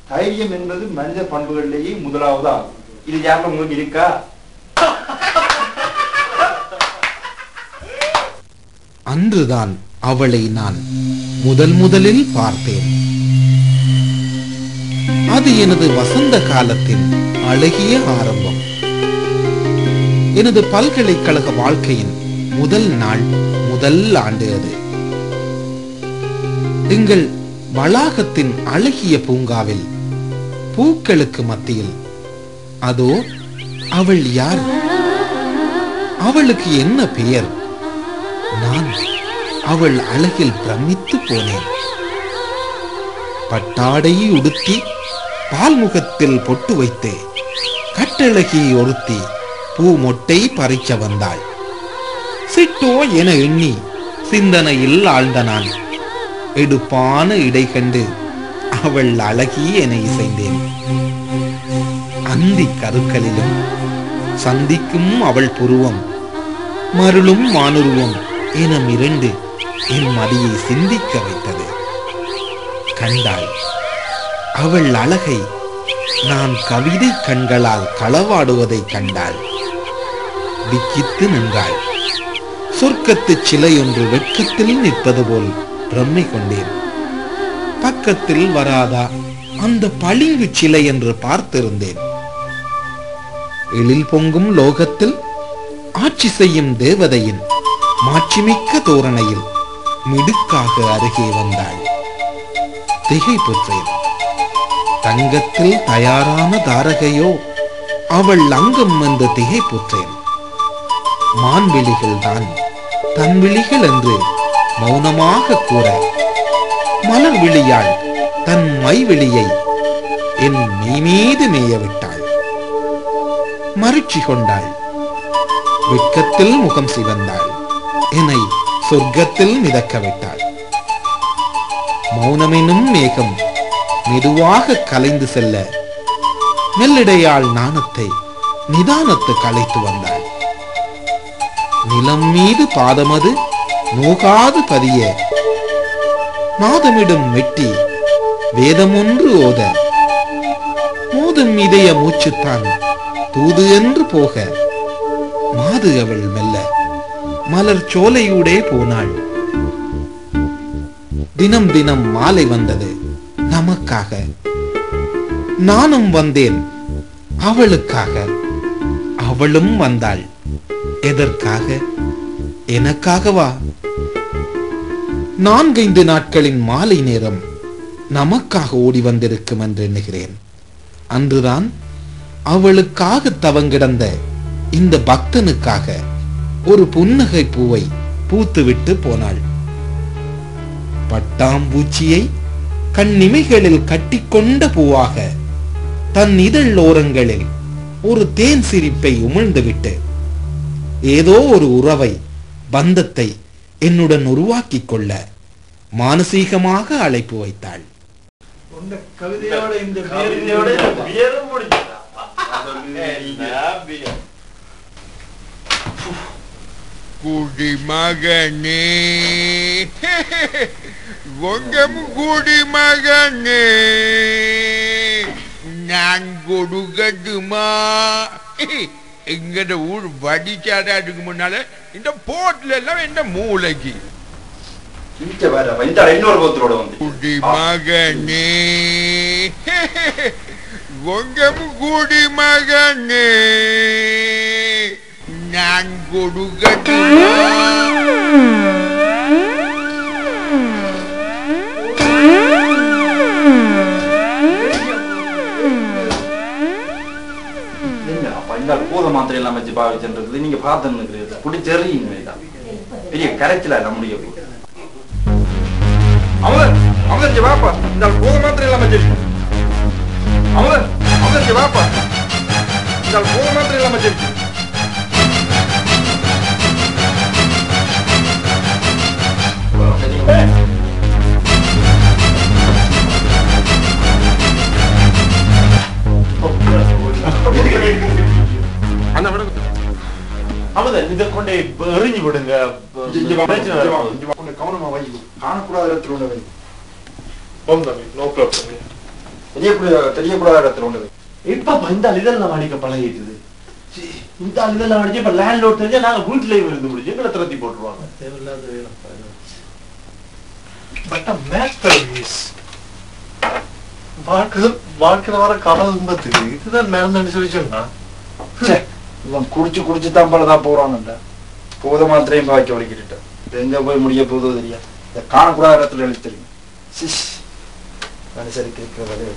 தைரியம் என்பது மனித பண்புகளிலேயே முதலாவது ஆகும். இது யாரும் உங்களுக்கு இருக்கா? அன்றுதான் அவளை நான் முதலில் பார்த்தேன். அது எனது வசந்த காலத்தின் அழகிய ஆரம்பம். எனது பல்கலைக்கழக வாழ்க்கையின் முதல் நாள், முதல் ஆண்டு அது. எங்கள் வளாகத்தின் அழகிய பூங்காவில் பூக்களுக்கு மத்தியில் அதோ அவள் யார்? அவளுக்கு என்ன பெயர்? நான் அவள் அழகில் பிரமித்து போனேன். பட்டாடை உடுத்தி பால்முகத்தில் பொட்டு வைத்து கட்டழகி ஒருத்தி பூ மொட்டை பறிக்க வந்தாள். சிட்டோ என எண்ணி சிந்தனையில் ஆழ்ந்த நான் எடுப்பான இடை கண்டு அவள் அழகி என இசைந்தேன். அந்தி கருக்களிலும் சந்திக்கும் அவள் புருவம் மருளும் மானுருவம் என மிரண்டு என் மதியை சிந்திக்க வைத்தது. கண்டாள் அவள் அழகை நான் கவிதை கண்களால் களவாடுவதை கண்டாள். விக்கித்து நின்றாள். சொர்க்கத்து சிலை ஒன்று வெட்கத்தில் நிற்பது போல் பிரம்மை கொண்டேன். பக்கத்தில் வராதா அந்த பளிங்கு சிலை என்று பார்த்திருந்தேன். எழில் பொங்கும் லோகத்தில் ஆட்சி செய்யும் தேவதையின் மாட்சிமிக்க தோரணையில் மிடுக்காக அருகே வந்தாள். திகைப்புற்றேன். தங்கத்தில் தயாரான தாரகையோ அவள் அங்கம் என்று திகைப்புற்றேன். மான்விழிகள் தான் தன் விழிகள் என்று மௌனமாக கூற மலர் விழியாள் தன் மைவிழியை என் மெய் மீது மேயவிட்டாள். மகிழ்ச்சி கொண்டாள். வெட்கத்தில் முகம் சிவந்தாள். என்னை சொர்க்கத்தில் மிதக்க விட்டாள். மௌனமெனும் மேகம் மெதுவாக கலைந்து செல்ல மெல்லிடையாள் நாணத்தை நிதானத்து கலைத்து வந்தாள். நிலம் மீது பாதமது நோகாது பதிய நாதமிடும் மெட்டி வேதம் ஒன்று ஓத மோதும் இதய மூச்சுத்தான் தூது என்று போக மாது அவள் மெல்ல மலர் சோலையூடே போனாள். தினம் தினம் மாலை வந்தது நமக்காக. நானும் வந்தேன் அவளுக்காக. அவளும் வந்தாள். எதற்காக? எனக்காகவா? 4-5 நாட்களின் மாலை நேரம் நமக்காக ஓடி வந்திருக்கும் என்று எண்ணுகிறேன். அன்றுதான் அவளுக்காக தவங்கிடந்த இந்த பக்தனுக்காக ஒரு புன்னகை பூவை பூத்துவிட்டு போனாள். பட்டாம்பூச்சியை கண்ணிமைகளில் கட்டிக்கொண்ட பூவாக தன் இதழ் ஓரங்களில் ஒரு தேன் சிரிப்பை உமிழ்ந்துவிட்டு ஏதோ ஒரு உறவை, பந்தத்தை என்னுடன் உருவாக்கிக் கொள்ள மானசீகமாக அழைப்பு வைத்தாள். குடிமகனே ஒங்கம் குடிமகனே நான் கொடுக்கட்டுமா? எங்கட ஊர் வடிச்சாடாட்டுக்கு முன்னால இந்த போட்ல எல்லாம் என்ன மூளைக்கு குடிமகனே ஒங்கம் குடிமகனே நான் கொடுக்கட்டுமா? பூத மாத்திரை எல்லாம் வச்சு பாவிச்சுன்றது நீங்க பார்த்து பிடிச்செறியுங்க. பெரிய கரைச்சல எல்லாம் முடிய போகுது. அவங்க வாப்பா இந்த பூத மாத்திரை எல்லாம் வச்சு அவங்க வாப்பா இந்த பூத மாத்திரை எல்லாம் வச்சு அமுதன் இதை கொண்டே எறிஞ்சு விடுங்க. கவனமா வை, காணக்கூடாத இடத்துல ஒண்ணு வை, நோ ப்ராப்ளம். தெரியக்கூடாத இடத்துல ஒண்ணு வை. இப்ப இந்த இதெல்லாம் அடிக்க பழகிட்டுது. இந்த இதெல்லாம் அடிச்சு இப்ப லேண்ட்லோட் தெரிஞ்சா நாங்க வீட்டுல இருந்து முடிஞ்சு எங்களை திரட்டி போட்டுருவாங்க. தேவையில்லாத வேலை. வாழ்க்கையில வர கவலை இதுதான் மேல சொல்லி சொன்னா இவன் குடிச்சு தான் பலதான் போறான்டா. போத மாத்திரையும் பாக்கி ஒழிக்கிட்டு எங்க போய் முடிய போதோ தெரியா. காணக்கூடாத இடத்துல எழுதி தெரியும். மனுஷருக்கு இருக்கிற வேலை.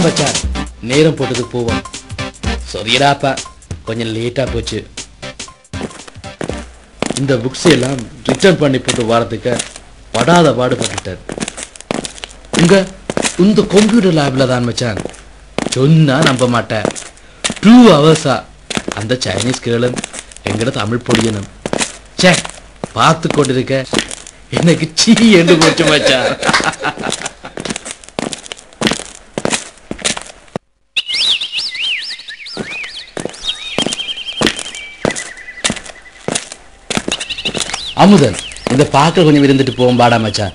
மச்சான், நேரம் போட்டது போவோம். சரிடாப்பா, கொஞ்சம் லேட்டா போச்சு. இந்த புக்ஸ் எல்லாம் ரிட்டர்ன் பண்ணி போட்டு வரதுக்கு படாத பாடுபட்டுட்டார். இந்த கம்ப்யூட்டர் லேப்ல தான் மச்சான். சொன்னா நம்ப மாட்டேன். 2 hours அந்த சைனீஸ் கேளும் எங்கட தமிழ் பொடியனும் சே பார்த்து கொண்டிருக்க எனக்கு சீ என்று போச்சு மச்சான். அமுதன், இந்த பாக்க கொஞ்சம் இருந்துட்டு போவோம் பாடா மச்சான்.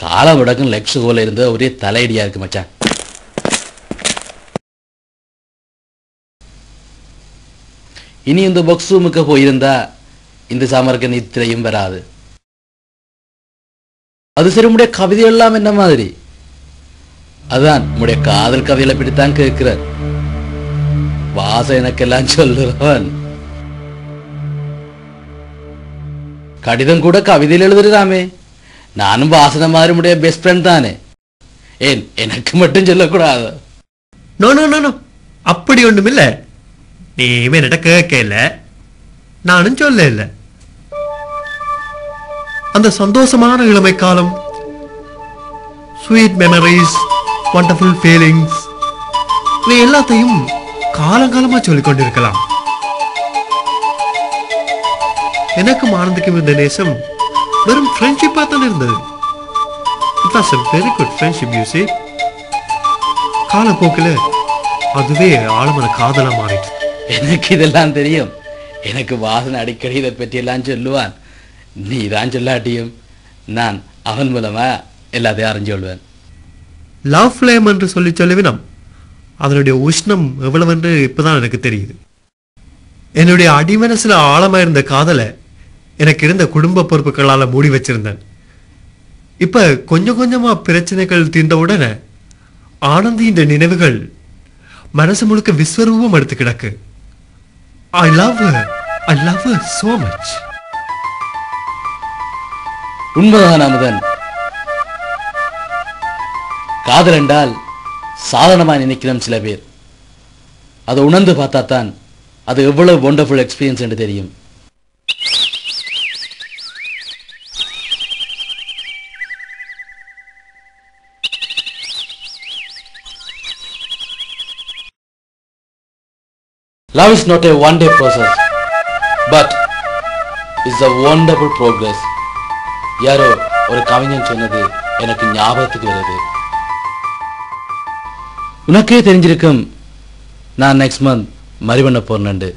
காலம் முடக்கும் லெக்ஸ் கோல இருந்த ஒரே தலையடியா இருக்கு மச்சான். இனி இந்த பாக்ஸ் ரூமுக்கு போயிருந்தா இந்த சாமர்க்க நித்திரையும் வராது. அது சரி, உடைய கவிதை எல்லாம் என்ன மாதிரி? அதான் உடைய காதல் கதையில பிடித்தான் கேட்கிறார். வாச எனக்கெல்லாம் சொல்லுறவன். கடிதம் கூட கவிதையில் எழுதுறாமே. நானும் வாசன மாதிரி உடைய பெஸ்ட் ஃப்ரெண்ட் தானே. ஏன் எனக்கு மட்டும் சொல்லக்கூடாது? நோ நோ நோ நோ, அப்படி ஒண்ணும் இல்ல. நீ என்னட்ட கேட்கல, நானும் சொல்ல இல்லை. அந்த சந்தோஷமான இளமை காலம், ஸ்வீட் மெமரிஸ், வண்டர்ஃபுல் ஃபீலிங்ஸ், இவை எல்லாத்தையும் காலங்காலமா சொல்லிக் கொண்டிருக்கலாம். எனக்கும் ஆனந்துக்கும் இருந்த நேசம் வெறும் ஃப்ரெண்ட்ஷிப்பா தான் இருந்தது. It was a very good friendship, you see. காலப்போக்கில் அதுவே ஆழமான காதலா மாறிட்டு. எனக்கு இதெல்லாம் தெரியும். எனக்கு வாசனை அடிக்கடி இதை பற்றி எல்லாம் சொல்லுவான். நீ தான் சொல்லாட்டியும் நான் அவன் மூலமா எல்லாத்தையும் அறிஞ்சு கொள்வேன். லவ் ஃப்ளேம் என்று சொல்லுவினம் அதனுடைய உஷ்ணம் எவ்வளவு என்று இப்பதான் எனக்கு தெரியுது. என்னுடைய அடிமனசுல ஆழமா இருந்த காதலை எனக்கு இருந்த குடும்ப பொறுப்புகளால மூடி வச்சிருந்தேன். இப்ப கொஞ்சம் கொஞ்சமா பிரச்சனைகள் தீர்ந்தவுடனே ஆனந்தியின் நினைவுகள் மனசு முழுக்க விஸ்வரூபம் எடுத்து கிடக்கு. I love her so much. உண்மைதான் அமுதன். காதல் என்றால் சாதாரணமா நினைக்கிறோம் சில பேர். அதை உணர்ந்து பார்த்தா தான் அது எவ்வளவு வண்டர்ஃபுல் எக்ஸ்பீரியன்ஸ் என்று தெரியும். Love is not a one-day process, but is a wonderful progress. யாரோ ஒரு கவிஞன் சொன்னது எனக்கு ஞாபகத்துக்கு வருது. உனக்கே தெரிஞ்சிருக்கும் நான் நெக்ஸ்ட் மந்த் மரி பண்ண போறேன்னு.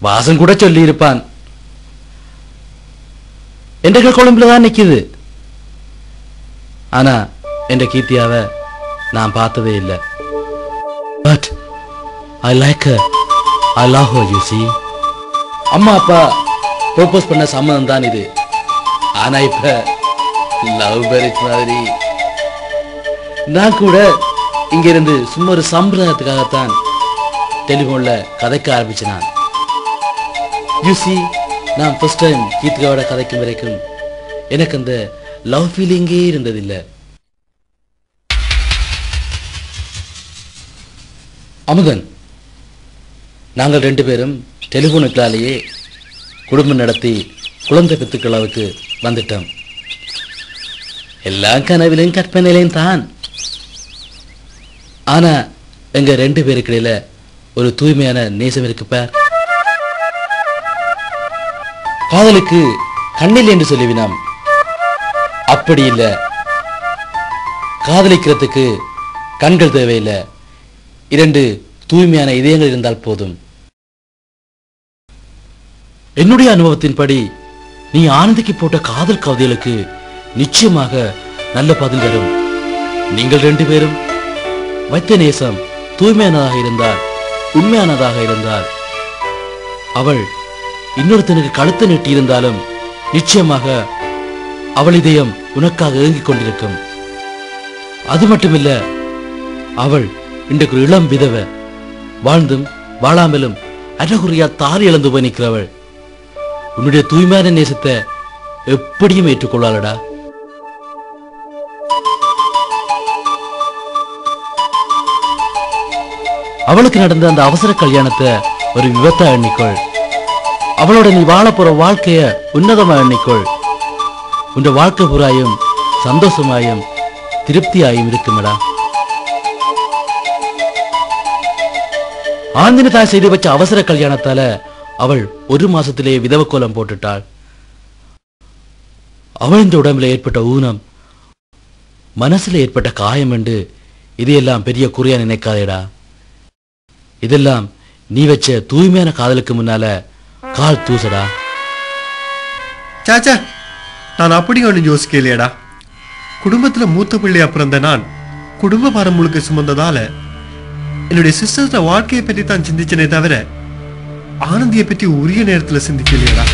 வாசன் கூட சொல்லி இருப்பான். என்ற குழம்புல தான் நிக்குது. ஆனா என்ற கீர்த்தியாவை நான் பார்த்ததே இல்லை. But I like her. I love her, you see. அம்மா அப்பா ப்ரோபோஸ் பண்ண சம்மதம் தான் இது. ஆனா இப்ப லவ் மேரேஜ் மாதிரி. நான் கூட இங்க இருந்து சும்மா ஒரு சம்பிரதாயத்துக்காகத்தான் டெலிபோன்ல கதைக்க ஆரம்பிச்சேன். You see, நான் ஃபர்ஸ்ட் டைம் கீர்த்திகாவோட கதைக்கும் வரைக்கும் எனக்கு அந்த லவ் ஃபீலிங்கே இருந்ததில்லை. அமுதன், நாங்கள் 2 பேரும் டெலிஃபோனுக்களாலேயே குடும்பம் நடத்தி குழந்தை பெத்துக்களவுக்கு வந்துட்டோம். எல்லா கனவிலும் கற்பனையிலையும் தான். ஆனா எங்க 2 பேருக்கு இடையில ஒரு தூய்மையான நேசம் இருக்கு பார். காதலுக்கு கண்ணில் என்று சொல்லுவினாம். அப்படி இல்ல, காதலிக்கிறதுக்கு கண்கள் தேவையில்லை, 2 தூய்மையான இதயங்கள் இருந்தால் போதும். என்னுடைய அனுபவத்தின்படி நீ ஆனந்திக்கு போட்ட காதல் கவிதைகளுக்கு நிச்சயமாக நல்ல பதில் வரும். நீங்கள் 2 பேரும் வைத்த நேசம் தூய்மையானதாக இருந்தால், உண்மையானதாக இருந்தால், அவள் இன்னொருத்தனுக்கு கழுத்தை நீட்டி இருந்தாலும் நிச்சயமாக அவள் இதயம் உனக்காக ஏங்கிக் கொண்டிருக்கும். அது மட்டுமில்ல, அவள் இன்றைக்கு ஒரு இளம் விதவை, வாழ்ந்தும் வாழாமலும் அறகுறையா தாரி இழந்து போய் நிற்கிறவள். உன்னுடைய தூய்மையான நேசத்தை எப்படியும் ஏற்றுக்கொள்ளாளடா. அவளுக்கு நடந்த அந்த அவசர கல்யாணத்தை ஒரு விபத்தா எண்ணிக்கொள். அவளோட நீ வாழ போற வாழ்க்கைய உன்னதமா எண்ணிக்கொள். உன் வாழ்க்கை புறாயும் சந்தோஷமாயும் திருப்தியாயும் இருக்குமடா. ஆந்தின தாய் செய்து வச்ச அவசர கல்யாணத்தால அவள் 1 மாசத்திலேயே விதவ கோலம் போட்டுட்டாள். அவளின் உடம்புல ஏற்பட்ட ஊனம், மனசுல ஏற்பட்ட காயம் என்று இதையெல்லாம் பெரிய குறையா நினைக்காதேடா. இதெல்லாம் நீ வச்ச தூய்மையான காதலுக்கு முன்னால கால் தூசடா. சாச்சா, நான் அப்படி ஒன்று யோசிக்கலையடா. குடும்பத்துல மூத்த பிள்ளை அப்புறம் நான் குடும்ப பாரம் முழுக்க சுமந்ததால என்னுடைய சிஸ்டர்ஸோட வாழ்க்கையை பற்றி தான் சிந்திச்சனே தவிர ஆனந்தியை பற்றி உரிய நேரத்துல சிந்திக்கலையடா.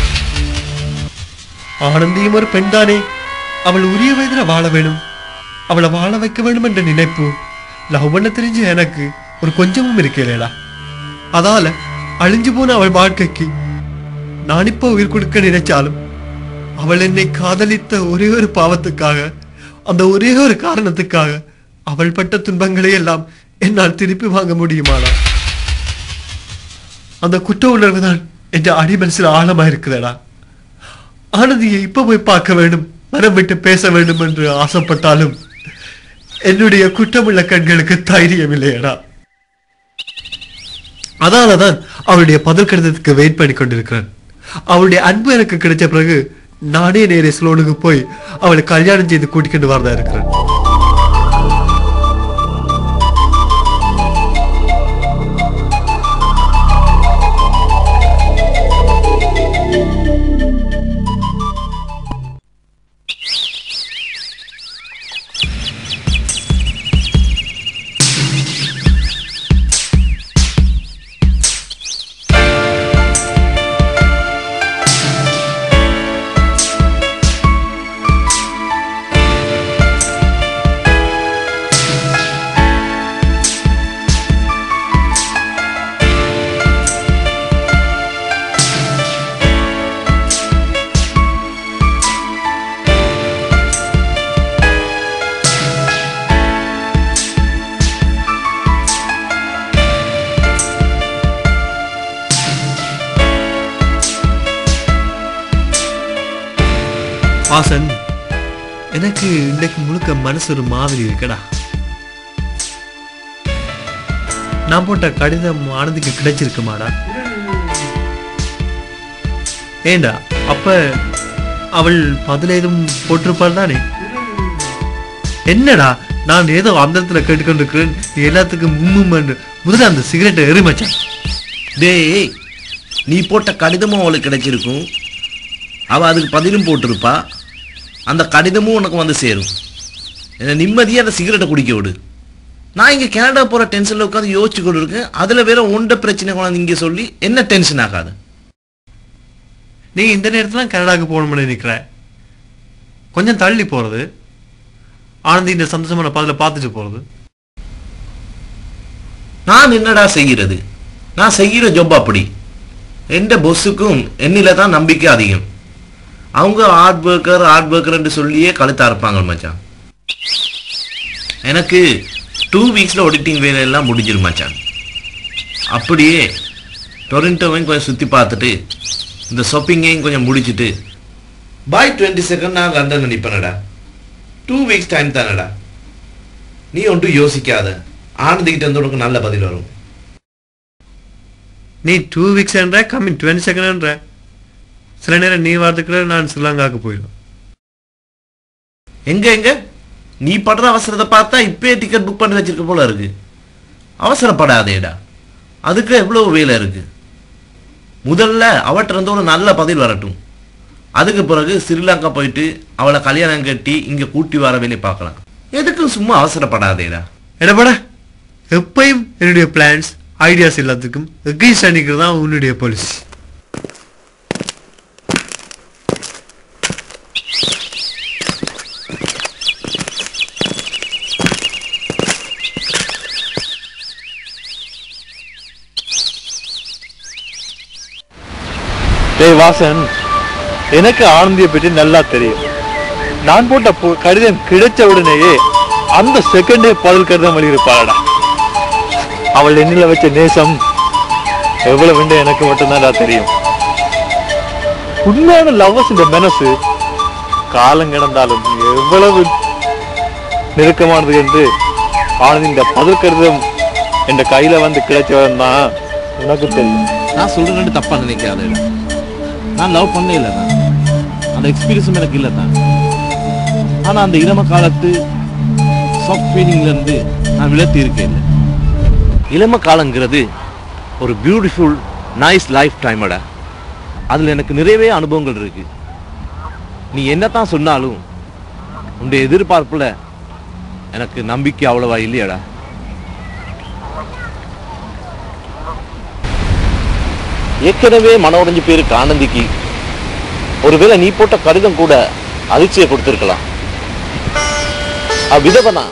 ஆனந்தியும் ஒரு பெண் தானே, அவள் உரிய வயதுல வாழ வேணும், அவளை வாழ வைக்க வேணும் என்ற நினைப்பு லவ் பண்ண தெரிஞ்சு எனக்கு ஒரு கொஞ்சமும் இருக்கலையடா. அதால அழிஞ்சு போன அவள் வாழ்க்கைக்கு நான் இப்ப உயிர் கொடுக்க நினைச்சாலும் அவள் என்னை காதலித்த ஒரே ஒரு பாவத்துக்காக, அந்த ஒரே ஒரு காரணத்துக்காக அவள் பட்ட துன்பங்களை எல்லாம் என்னால் திருப்பி வாங்க முடியுமாடா? அந்த குற்ற உணர்வு தான் என்ற அடிமனசில் ஆழமா இருக்குதடா. ஆனந்தியை இப்ப போய் பார்க்க வேண்டும், மனம் விட்டு பேச வேண்டும் என்று ஆசைப்பட்டாலும் என்னுடைய குற்றமுள்ள கண்களுக்கு தைரியம் இல்லையடா. அதனாலதான் அவளுடைய பதில் கடிதத்துக்கு வெயிட் பண்ணி கொண்டிருக்கிறேன். அவளுடைய அன்பு எனக்கு கிடைச்ச பிறகு நானே நேரே ஸ்லோனுக்கு போய் அவளை கல்யாணம் செய்து கூட்டிக்கிட்டு வரதா இருக்கிறேன். வாசன், எனக்கு இன்னைக்கு முழுக்க மனசு ஒரு மாதிரி இருக்கடா. நான் போட்ட கடிதம் ஆனந்திக்கு கிடைச்சிருக்குமாடா? ஏண்டா, அப்ப அவள் பதில் ஏதும் போட்டிருப்பாள் தானே? என்னடா, நான் ஏதோ அந்த இடத்துல கேட்டுக்கொண்டிருக்கிறேன், நீ எல்லாத்துக்கும் முதல்ல அந்த சிகரெட்டை எரிமச்சான். டேய், நீ போட்ட கடிதமும் அவளுக்கு கிடைச்சிருக்கும், அவள் அதுக்கு பதிலும் போட்டிருப்பா, அந்த கடிதமும் உனக்கு வந்து சேரும். என்ன நிம்மதியாக அந்த சிகரெட்டை குடிக்க விடு. நான் இங்கே கனடா போகிற டென்ஷனில் உட்காந்து யோசிச்சு கொண்டு இருக்கேன், அதில் வேற ஒன்றை பிரச்சனை கொண்டாந்து இங்கே சொல்லி என்ன டென்ஷன் ஆகாது? நீ இந்த நேரத்தில் கனடாவுக்கு போகணும்னு நினைக்கிற, கொஞ்சம் தள்ளி போகிறது, ஆனந்தி இந்த சந்தோஷமான பதில பார்த்துட்டு போகிறது. நான் என்னடா செய்கிறது? நான் செய்கிற ஜாப் அப்படி. எந்த பொஸ்ஸுக்கும் என்னில தான் நம்பிக்கை அதிகம். அவங்க ஹார்ட் ஒர்க்கர்ன்னு சொல்லியே கழுத்தா இருப்பாங்க மச்சான். எனக்கு 2 வீக்ஸில் ஆடிட்டிங் வேலையெல்லாம் முடிஞ்சிடும் மச்சான். அப்படியே டொரண்டோவையும் கொஞ்சம் சுற்றி பார்த்துட்டு இந்த ஷாப்பிங்கையும் கொஞ்சம் முடிச்சுட்டு பை 22 நான் லண்டன் நிற்பேனடா. 2 வீக்ஸ் டைம் தானடா. நீ ஒன்றும் யோசிக்காத, ஆனந்திக்கிட்ட இருந்து உனக்கு நல்ல பதில் வரும். நீ 2 வீக்ஸ் என்ற கம்மிங் 22 என்ற சில நேரம் நீ வரதுக்குள்ள நான் ஸ்ரீலங்காவுக்கு போயிடும். எங்க நீ படுற அவசரத்தை பார்த்தா இப்பயே டிக்கெட் புக் பண்ணி வச்சிருக்க போல இருக்கு. அவசரப்படாதேடா, அதுக்கு எவ்வளவு வேலை இருக்கு. முதல்ல அவட்ட இருந்து ஒரு நல்ல பதில் வரட்டும். அதுக்கு பிறகு ஸ்ரீலங்கா போயிட்டு அவளை கல்யாணம் கட்டி இங்க கூட்டி வர வேலையை பார்க்கலாம். எதுக்கும் சும்மா அவசரப்படாதேடா. என்னப்பட எப்பயும் என்னுடைய பிளான்ஸ் ஐடியாஸ் எல்லாத்துக்கும் எகெயின்ஸ்ட் அன்னைக்கு தான் உன்னுடைய பாலிசி. டேய் வாசன், எனக்கு ஆனந்தியை பற்றி நல்லா தெரியும். நான் போட்ட கடிதம் கிடைச்ச உடனேயே அந்த செகண்டே பதில் கடிதம் எழுதியிருப்பாளடா. அவள் எண்ணில வச்ச நேசம் எவ்வளவு வேண்டிய எனக்கு மட்டும்தான் தெரியும். உண்மையான லவ்வர்ஸ் இந்த மனசு காலம் கிடந்தாலும் எவ்வளவு நெருக்கமானது என்று ஆனந்த் இந்த பதில் கடிதம் என் கையில வந்து கிடைச்சவன் தான் உனக்கு தெரியும். நான் சொல்றேன்னு தப்பா நினைக்காதேடா. நான் லவ் பண்ணே இல்லை தான், அந்த எக்ஸ்பீரியன்ஸும் எனக்கு இல்லை தான். ஆனால் அந்த இளம காலத்து சாஃப்ட் ஃபீலிங்லேருந்து நான் விலத்தி இருக்கேன். இல்லை, இளம காலங்கிறது ஒரு பியூட்டிஃபுல் நைஸ் லைஃப் டைமடா. அதில் எனக்கு நிறையவே அனுபவங்கள் இருக்கு. நீ என்னத்தான் சொன்னாலும் உன்னுடைய எதிர்பார்ப்பில் எனக்கு நம்பிக்கை அவ்வளவா இல்லையாடா. ஏற்கனவே மன உடைஞ்சு போயிருக்கு ஆனந்திக்கு ஒருவேளை நீ போட்ட கடிதம் கூட அதிர்ச்சியை கொடுத்திருக்கலாம். விதவனா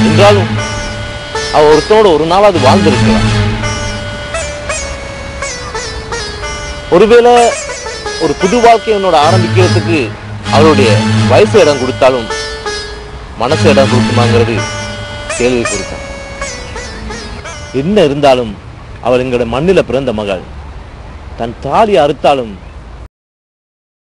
என்றாலும் அவ ஒருத்தனோட ஒரு நாளாவது வாழ்ந்திருக்கலாம். ஒருவேளை ஒரு புது வாழ்க்கை உன்னோட ஆரம்பிக்கிறதுக்கு அவளுடைய வயசு இடம் கொடுத்தாலும் மனசு இடம் கொடுக்குமாங்கிறது கேள்வி கொடுத்தான். என்ன இருந்தாலும் அவள் எங்களோட மண்ணில பிறந்த மகள். தன் தாலி அறுத்தாலும்